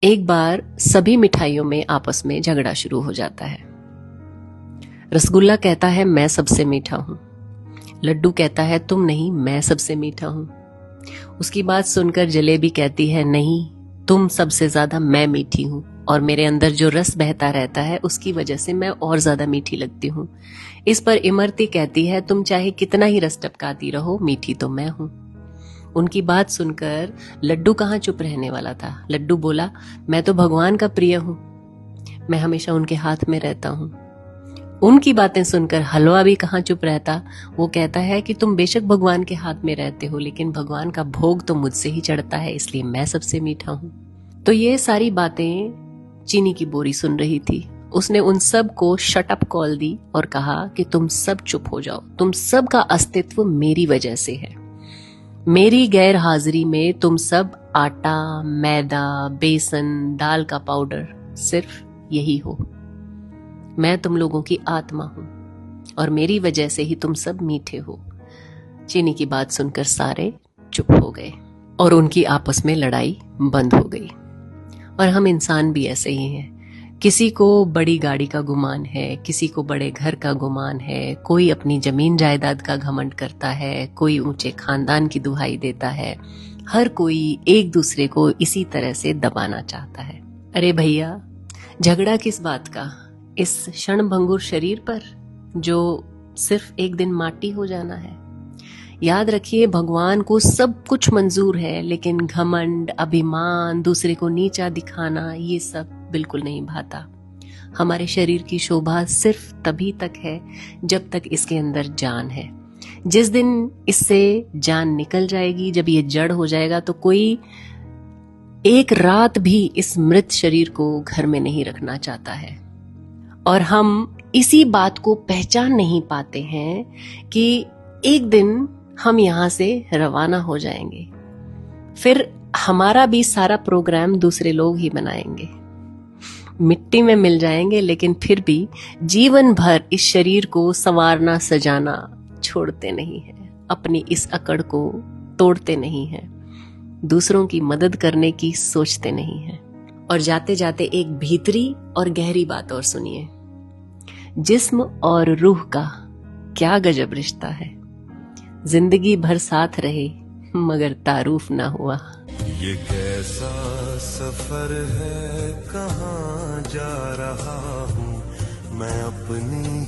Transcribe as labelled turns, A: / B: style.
A: एक बार सभी मिठाइयों में आपस में झगड़ा शुरू हो जाता है। रसगुल्ला कहता है मैं सबसे मीठा हूं। लड्डू कहता है तुम नहीं, मैं सबसे मीठा हूं। उसकी बात सुनकर जलेबी कहती है नहीं, तुम सबसे ज्यादा मैं मीठी हूं और मेरे अंदर जो रस बहता रहता है उसकी वजह से मैं और ज्यादा मीठी लगती हूं। इस पर इमरती कहती है तुम चाहे कितना ही रस टपकाती रहो, मीठी तो मैं हूं। उनकी बात सुनकर लड्डू कहाँ चुप रहने वाला था। लड्डू बोला मैं तो भगवान का प्रिय हूं, मैं हमेशा उनके हाथ में रहता हूं। उनकी बातें सुनकर हलवा भी कहाँ चुप रहता। वो कहता है कि तुम बेशक भगवान के हाथ में रहते हो, लेकिन भगवान का भोग तो मुझसे ही चढ़ता है, इसलिए मैं सबसे मीठा हूं। तो ये सारी बातें चीनी की बोरी सुन रही थी। उसने उन सब को शट अप कॉल दी और कहा कि तुम सब चुप हो जाओ, तुम सब का अस्तित्व मेरी वजह से है। मेरी गैर हाजिरी में तुम सब आटा, मैदा, बेसन, दाल का पाउडर सिर्फ यही हो। मैं तुम लोगों की आत्मा हूं और मेरी वजह से ही तुम सब मीठे हो। चीनी की बात सुनकर सारे चुप हो गए और उनकी आपस में लड़ाई बंद हो गई। और हम इंसान भी ऐसे ही हैं। किसी को बड़ी गाड़ी का गुमान है, किसी को बड़े घर का गुमान है, कोई अपनी जमीन जायदाद का घमंड करता है, कोई ऊंचे खानदान की दुहाई देता है। हर कोई एक दूसरे को इसी तरह से दबाना चाहता है। अरे भैया, झगड़ा किस बात का? इस क्षणभंगुर शरीर पर जो सिर्फ एक दिन माटी हो जाना है। याद रखिए, भगवान को सब कुछ मंजूर है, लेकिन घमंड, अभिमान, दूसरे को नीचा दिखाना, ये सब बिल्कुल नहीं भाता। हमारे शरीर की शोभा सिर्फ तभी तक है जब तक इसके अंदर जान है। जिस दिन इससे जान निकल जाएगी, जब ये जड़ हो जाएगा, तो कोई एक रात भी इस मृत शरीर को घर में नहीं रखना चाहता है। और हम इसी बात को पहचान नहीं पाते हैं कि एक दिन हम यहां से रवाना हो जाएंगे, फिर हमारा भी सारा प्रोग्राम दूसरे लोग ही बनाएंगे, मिट्टी में मिल जाएंगे, लेकिन फिर भी जीवन भर इस शरीर को संवारना सजाना छोड़ते नहीं हैं, अपनी इस अकड़ को तोड़ते नहीं हैं, दूसरों की मदद करने की सोचते नहीं हैं। और जाते जाते एक भीतरी और गहरी बात और सुनिए, जिस्म और रूह का क्या गजब रिश्ता है। जिंदगी भर साथ रहे मगर तारुफ ना हुआ।
B: ये कैसा सफर है, कहाँ जा रहा हूँ मैं अपनी